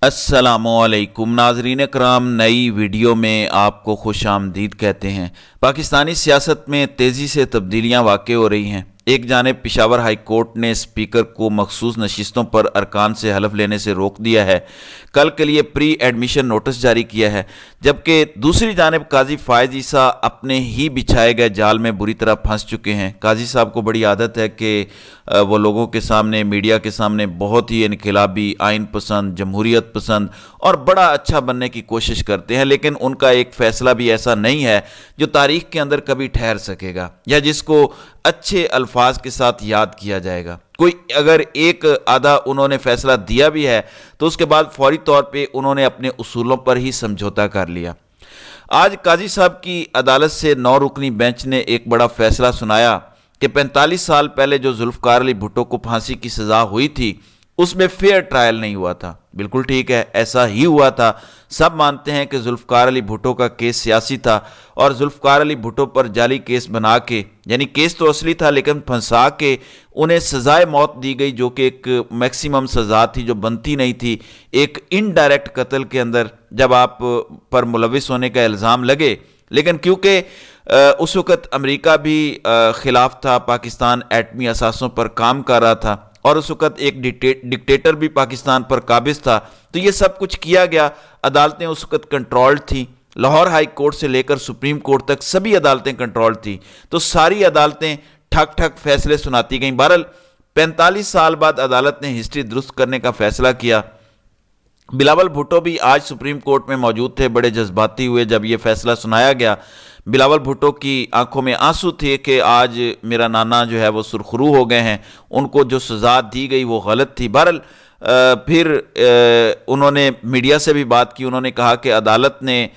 अस्सलामुअलैकुम नाजरीन कराम, नई वीडियो में आपको खुश आमदीद कहते हैं। पाकिस्तानी सियासत में तेज़ी से तब्दीलियाँ वाक़ हो रही हैं। एक जानिब पेशावर हाई कोर्ट ने स्पीकर को मखसूस नशिस्तों पर अरकान से हलफ लेने से रोक दिया है, कल के लिए प्री एडमिशन नोटिस जारी किया है, जबकि दूसरी जानिब काजी फायज ईसा अपने ही बिछाए गए जाल में बुरी तरह फंस चुके हैं। काजी साहब को बड़ी आदत है कि वो लोगों के सामने, मीडिया के सामने बहुत ही इनकलाबी, आइन पसंद, जमहूरियत पसंद और बड़ा अच्छा बनने की कोशिश करते हैं, लेकिन उनका एक फ़ैसला भी ऐसा नहीं है जो तारीख़ के अंदर कभी ठहर सकेगा या जिसको अच्छे अल्फाज के साथ याद किया जाएगा। कोई अगर एक आधा उन्होंने फ़ैसला दिया भी है तो उसके बाद फौरी तौर पे उन्होंने अपने उसूलों पर ही समझौता कर लिया। आज काजी साहब की अदालत से 9 रुकनी बेंच ने एक बड़ा फ़ैसला सुनाया कि 45 साल पहले जो जुल्फ़कार अली भुट्टो को फांसी की सज़ा हुई थी उसमें फेयर ट्रायल नहीं हुआ था। बिल्कुल ठीक है, ऐसा ही हुआ था। सब मानते हैं कि जुल्फ़कार अली भुट्टो का केस सियासी था और जुल्फ़कार अली भुट्टो पर जाली केस बना के, यानी केस तो असली था लेकिन फंसा के उन्हें सज़ाए मौत दी गई, जो कि एक मैक्सिमम सज़ा थी जो बनती नहीं थी। एक इनडायरेक्ट कत्ल के अंदर जब आप पर मुलविस होने का इल्ज़ाम लगे, लेकिन क्योंकि उस वक़्त अमेरिका भी ख़िलाफ़ था, पाकिस्तान एटमी असासों पर काम कर रहा था और उस वक़्त एक डिक्टेटर भी पाकिस्तान पर काबिज़ था, तो ये सब कुछ किया गया। अदालतें उस वक़्त कंट्रोल्ड थी, लाहौर हाई कोर्ट से लेकर सुप्रीम कोर्ट तक सभी अदालतें कंट्रोल्ड थी, तो सारी अदालतें ठक ठक फैसले सुनाती गईं। बहरहाल 45 साल बाद अदालत ने हिस्ट्री दुरुस्त करने का फैसला किया। बिलावल भुट्टो भी आज सुप्रीम कोर्ट में मौजूद थे, बड़े जज्बाती हुए जब ये फैसला सुनाया गया। बिलावल भुट्टो की आंखों में आंसू थे कि आज मेरा नाना जो है वो सुरखरू हो गए हैं, उनको जो सज़ा दी गई वो गलत थी। बहरहाल फिर उन्होंने मीडिया से भी बात की। उन्होंने कहा कि अदालत ने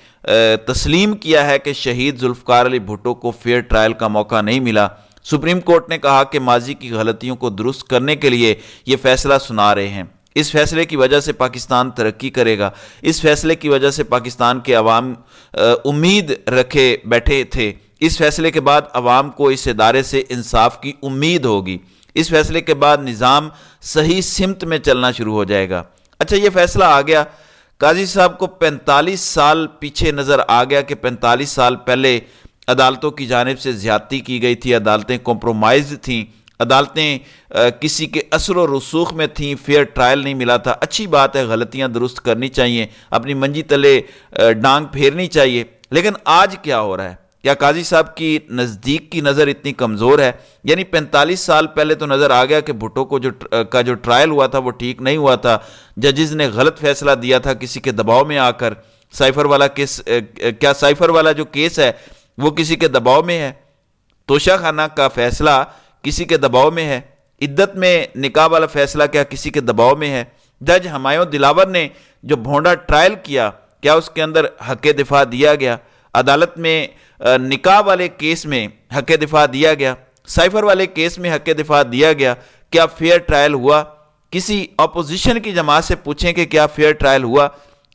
तस्लीम किया है कि शहीद जुल्फ़कार अली भुट्टो को फेयर ट्रायल का मौका नहीं मिला। सुप्रीम कोर्ट ने कहा कि माजी की गलतियों को दुरुस्त करने के लिए ये फैसला सुना रहे हैं। इस फैसले की वजह से पाकिस्तान तरक्की करेगा। इस फैसले की वजह से पाकिस्तान के अवाम उम्मीद रखे बैठे थे। इस फैसले के बाद अवाम को इस इदारे से इंसाफ की उम्मीद होगी। इस फैसले के बाद निज़ाम सही सिमत में चलना शुरू हो जाएगा। अच्छा, ये फैसला आ गया, काजी साहब को 45 साल पीछे नज़र आ गया कि 45 साल पहले अदालतों की जानिब से ज़्यादती की गई थी, अदालतें कॉम्प्रोमाइज़ थीं, अदालतें किसी के असर व रसूख में थीं, फेयर ट्रायल नहीं मिला था। अच्छी बात है, गलतियां दुरुस्त करनी चाहिए, अपनी मंजी तले डांग फेरनी चाहिए, लेकिन आज क्या हो रहा है? क्या काजी साहब की नज़दीक की नज़र इतनी कमज़ोर है? यानी 45 साल पहले तो नज़र आ गया कि भुट्टो को जो ट्रायल हुआ था वो ठीक नहीं हुआ था, जजेस ने गलत फैसला दिया था किसी के दबाव में आकर। साइफर वाला केस, क्या साइफर वाला जो केस है वो किसी के दबाव में है? तोशा खाना का फैसला किसी के दबाव में है? इद्दत में निकाह वाला फैसला क्या किसी के दबाव में है? जज हमायूं दिलावर ने जो भोंडा ट्रायल किया, क्या उसके अंदर हक़ दिफा दिया गया? अदालत में निकाह वाले केस में हक़ दिफा दिया गया, साइफर वाले केस में हक़ दिफा दिया गया। क्या फेयर ट्रायल हुआ? किसी अपोजिशन की जमात से पूछें कि क्या फेयर ट्रायल हुआ?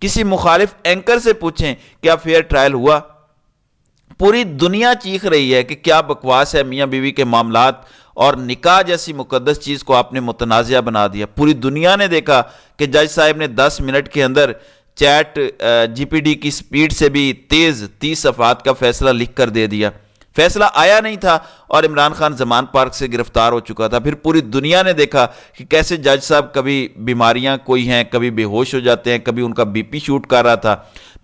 किसी मुखालिफ एंकर से पूछें क्या फेयर ट्रायल हुआ? पूरी दुनिया चीख रही है कि क्या बकवास है मियाँ बीवी के मामलात, और निकाह जैसी मुकद्दस चीज़ को आपने मुतनाज़िया बना दिया। पूरी दुनिया ने देखा कि जज साहब ने 10 मिनट के अंदर चैट जीपीटी की स्पीड से भी तेज़ 30 सफ़हात का फैसला लिख कर दे दिया। फैसला आया नहीं था और इमरान खान जमान पार्क से गिरफ्तार हो चुका था। फिर पूरी दुनिया ने देखा कि कैसे जज साहब कभी बीमारियां कोई हैं, कभी बेहोश हो जाते हैं, कभी उनका बीपी शूट कर रहा था,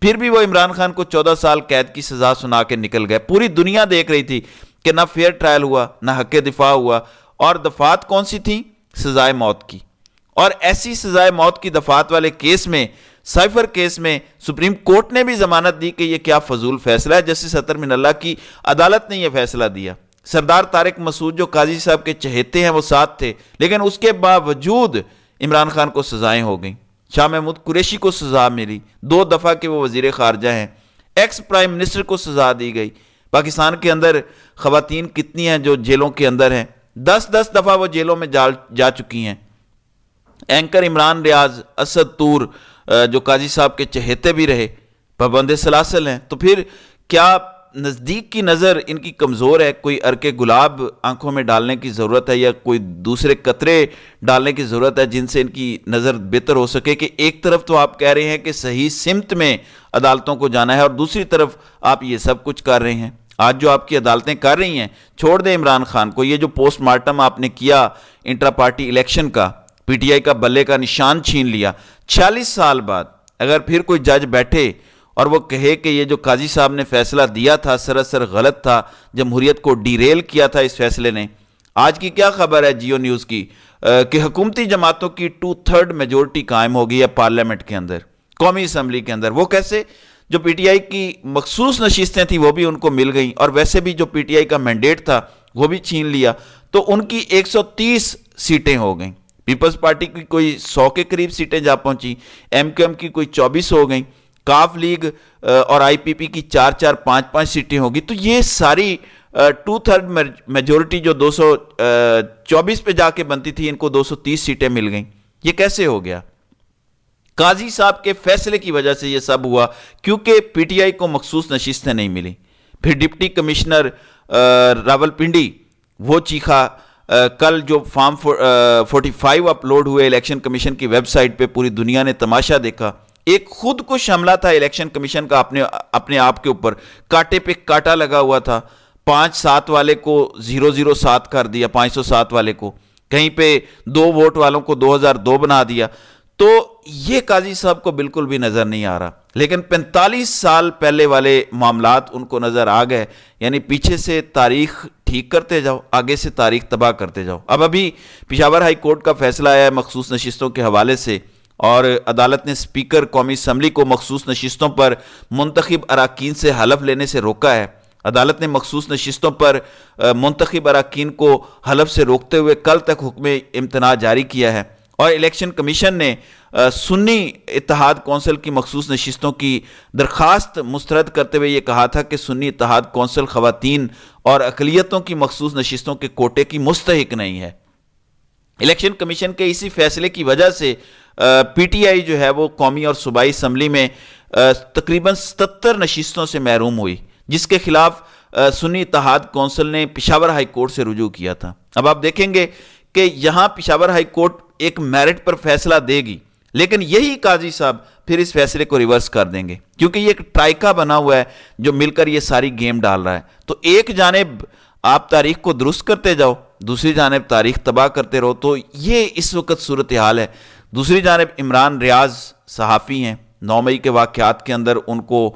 फिर भी वो इमरान खान को 14 साल कैद की सज़ा सुना के निकल गए। पूरी दुनिया देख रही थी कि ना फेयर ट्रायल हुआ, ना हक़ दिफा हुआ, और दफात कौन सी थी? सजाए मौत की। और ऐसी सजाए मौत की दफात वाले केस में, साइफर केस में, सुप्रीम कोर्ट ने भी जमानत दी कि यह क्या फजूल फैसला है। जस्टिस अतर मिनल्ला की अदालत ने यह फैसला दिया। सरदार तारिक मसूद जो काजी साहब के चहेते हैं वो साथ थे, लेकिन उसके बावजूद इमरान खान को सजाएं हो गई। शाह महमूद कुरैशी को सजा मिली, 2 दफ़ा के वो वजीर खारजा हैं। एक्स प्राइम मिनिस्टर को सजा दी गई। पाकिस्तान के अंदर खवातीन कितनी हैं जो जेलों के अंदर हैं? 10-10 दफ़ा वो जेलों में जा चुकी हैं। एंकर इमरान रियाज, असद तूर जो काजी साहब के चहेते भी रहे, पाबंद सलासल हैं। तो फिर क्या نزدیک کی نظر ان کی کمزور ہے، کوئی عرق گلاب آنکھوں میں ڈالنے کی ضرورت ہے یا کوئی دوسرے قطرے ڈالنے کی ضرورت ہے جن سے ان کی نظر بہتر ہو سکے کہ ایک طرف تو آپ کہہ رہے ہیں کہ صحیح سمت میں عدالتوں کو جانا ہے اور دوسری طرف آپ یہ سب کچھ کر رہے ہیں۔ آج جو آپ کی عدالتیں کر رہی ہیں، چھوڑ دیں عمران خان کو، یہ جو پوسٹ مارٹم آپ نے کیا انٹرا پارٹی الیکشن کا، پی ٹی آئی کا بلے کا نشان چھین لیا، 46 سال بعد اگر پھر کوئی جج بیٹھے اور وہ کہے کہ یہ جو قاضی صاحب نے فیصلہ دیا تھا سراسر غلط تھا، جمہوریت کو ڈیریل کیا تھا اس فیصلے نے۔ آج کی کیا خبر ہے جیو نیوز کی کہ حکومتی جماعتوں کی 2/3 میجورٹی قائم ہو گئی ہے پارلیمنٹ کے اندر، قومی اسمبلی کے اندر۔ وہ کیسے؟ جو پی ٹی آئی کی مخصوص نشستیں تھیں وہ بھی ان کو مل گئیں، اور ویسے بھی جو پی ٹی آئی کا مینڈیٹ تھا وہ بھی چھین لیا، تو ان کی 130 سیٹیں ہو گئیں۔ پیپلز پارٹی کی کوئی 100 کے قریب سیٹیں جا پہنچی، ایم کیو ایم کی کوئی 24 ہو گئیں، کاف لیگ اور آئی پی پی کی 4-4 5-5 سیٹیں ہوگی۔ تو یہ ساری 2/3 میجورٹی جو 224 پہ جا کے بنتی تھی، ان کو 230 سیٹیں مل گئیں۔ یہ کیسے ہو گیا؟ قاضی صاحب کے فیصلے کی وجہ سے یہ سب ہوا، کیونکہ پی ٹی آئی کو مخصوص نشستیں نہیں ملی۔ پھر ڈپٹی کمشنر راول پنڈی وہ چیخا، کل جو فارم 45 اپلوڈ ہوئے الیکشن کمیشن کی ویب سائٹ پہ، پوری دنیا نے تماشا دیکھا۔ ایک خود کش حملہ تھا الیکشن کمیشن کا اپنے آپ کے اوپر، کاٹے پہ کاٹا لگا ہوا تھا۔ 5-7 والے کو 007 کر دیا، 507 والے کو، کہیں پہ 2 ووٹ والوں کو 2002 بنا دیا۔ تو یہ قاضی صاحب کو بالکل بھی نظر نہیں آ رہا، لیکن 45 سال پہلے والے معاملات ان کو نظر آ گئے۔ یعنی پیچھے سے تاریخ ٹھیک کرتے جاؤ، آگے سے تاریخ تباہ کرتے جاؤ۔ ابھی پشاور ہائی کورٹ کا فیصلہ آیا ہے مخصوص نشستوں کے حوالے سے، اور عدالت نے اسپیکر قومی اسمبلی کو مخصوص نشستوں پر منتخب اراکین سے حلف لینے سے روکا ہے۔ عدالت نے مخصوص نشستوں پر منتخب اراکین کو حلف سے روکتے ہوئے کل تک حکم امتناع جاری کیا ہے، اور الیکشن کمیشن نے سنی اتحاد کونسل کی مخصوص نشستوں کی درخواست مسترد کرتے ہوئے یہ کہا تھا کہ سنی اتحاد کونسل خواتین اور اقلیتوں کی مخصوص نشستوں کے کوٹے کی مستحق نہیں ہے۔ الیکشن کمیشن کے اسی فیصلے کی وجہ سے پی ٹی آئی جو ہے وہ قومی اور صوبائی اسمبلی میں تقریباً 77 نشستوں سے محروم ہوئی، جس کے خلاف سنی اتحاد کونسل نے پشاور ہائی کورٹ سے رجوع کیا تھا۔ اب آپ دیکھیں گے کہ یہاں پشاور ہائی کورٹ ایک میرٹ پر فیصلہ دے گی، لیکن یہی قاضی صاحب پھر اس فیصلے کو ریورس کر دیں گے، کیونکہ یہ ایک ٹرائکا بنا ہوا ہے جو مل کر یہ ساری گیم ڈال رہا ہے۔ تو ایک جانب آپ تاریخ کو درست کرتے جاؤ، دوسری جانب تاریخ تباہ کرتے رہو، تو یہ اس وقت صورتحال ہے۔ دوسری جانب عمران ریاض صحافی ہیں، 9 مئی کے واقعات کے اندر ان کو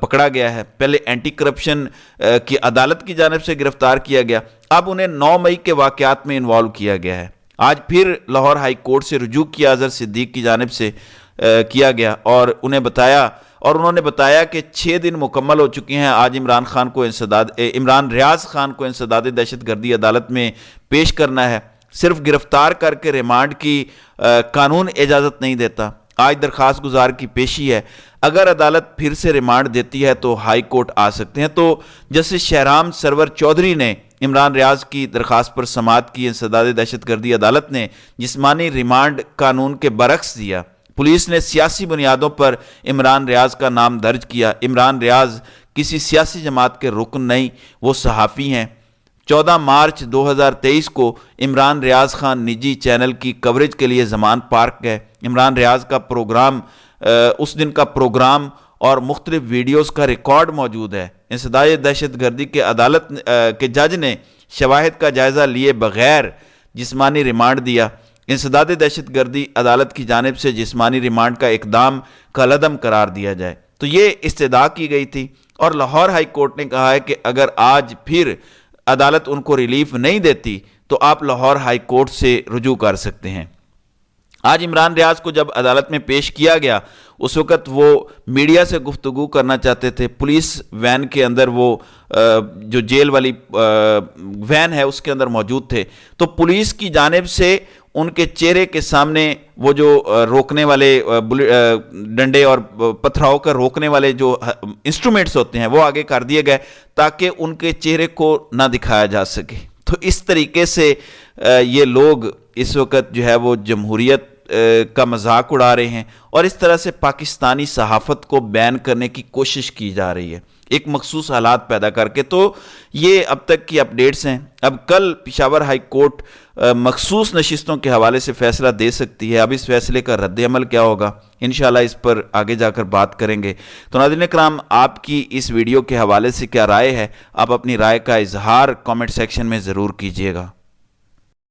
پکڑا گیا ہے۔ پہلے اینٹی کرپشن کی عدالت کی جانب سے گرفتار کیا گیا، اب انہیں 9 مئی کے واقعات میں انوالو کیا گیا ہے۔ آج پھر لاہور ہائی کورٹ سے رجوع کیا اظہر صدیق کی جانب سے کیا گیا، اور انہوں نے بتایا کہ 6 دن مکمل ہو چکے ہیں۔ آج عمران ریاض خان کو انسداد دہشت گردی عدالت میں پیش کرنا ہے۔ صرف گرفتار کر کے ریمانڈ کی قانون اجازت نہیں دیتا۔ آج درخواست گزار کی پیشی ہے، اگر عدالت پھر سے ریمانڈ دیتی ہے تو ہائی کورٹ آ سکتے ہیں۔ تو جسٹس شہرام سرور چودھری نے عمران ریاض کی درخواست پر سماعت کی۔ انسداد دہشت گردی عدالت نے جسمانی ریمانڈ قانون کے برعکس دیا۔ پولیس نے سیاسی بنیادوں پر عمران ریاض کا نام درج کیا۔ عمران ریاض کسی سیاسی جماعت کے رکن نہیں، وہ صحافی ہیں۔ 14 مارچ 2023 کو عمران ریاض خان نجی چینل کی کوریج کے لیے زمان پارک گئے۔ عمران ریاض کا پروگرام، اس دن کا پروگرام اور مختلف ویڈیوز کا ریکارڈ موجود ہے۔ انسداد دہشت گردی کے عدالت کے جج نے شواہد کا جائزہ لیے بغیر جسمانی ریمانڈ دیا۔ انسداد دہشت گردی عدالت کی جانب سے جسمانی ریمانڈ کا اقدام کالعدم قرار دیا جائے۔ تو یہ استدعا کی گئی تھی، اور لاہور ہائی کورٹ نے کہا ہے کہ اگر آج پھر عدالت ان کو ریلیف نہیں دیتی تو آپ لاہور ہائی کورٹ سے رجوع کر سکتے ہیں۔ آج عمران ریاض کو جب عدالت میں پیش کیا گیا، اس وقت وہ میڈیا سے گفتگو کرنا چاہتے تھے۔ پولیس وین کے اندر، وہ جو جیل والی وین ہے اس کے اندر موجود تھے، تو پولیس کی جانب سے ان کے چہرے کے سامنے وہ جو روکنے والے ڈنڈے اور پتھراؤ کر روکنے والے جو انسٹرومنٹس ہوتے ہیں وہ آگے کر دیے گئے تاکہ ان کے چہرے کو نہ دکھایا جا سکے۔ تو اس طریقے سے یہ لوگ اس وقت جو ہے وہ جمہوریت کا مذاق اڑا رہے ہیں اور اس طرح سے پاکستانی صحافت کو بین کرنے کی کوشش کی جا رہی ہے ایک مخصوص حالات پیدا کر کے۔ تو یہ اب تک کی اپڈیٹس ہیں۔ اب کل پشاور ہائی کورٹ مخصوص نشستوں کے حوالے سے فیصلہ دے سکتی ہے۔ اب اس فیصلے کا رد عمل کیا ہوگا، انشاءاللہ اس پر آگے جا کر بات کریں گے۔ تو ناظرین اکرام، آپ کی اس ویڈیو کے حوالے سے کیا رائے ہے؟ آپ اپنی رائے کا اظہار کامنٹ سیکشن میں ضرور کیجیے گا۔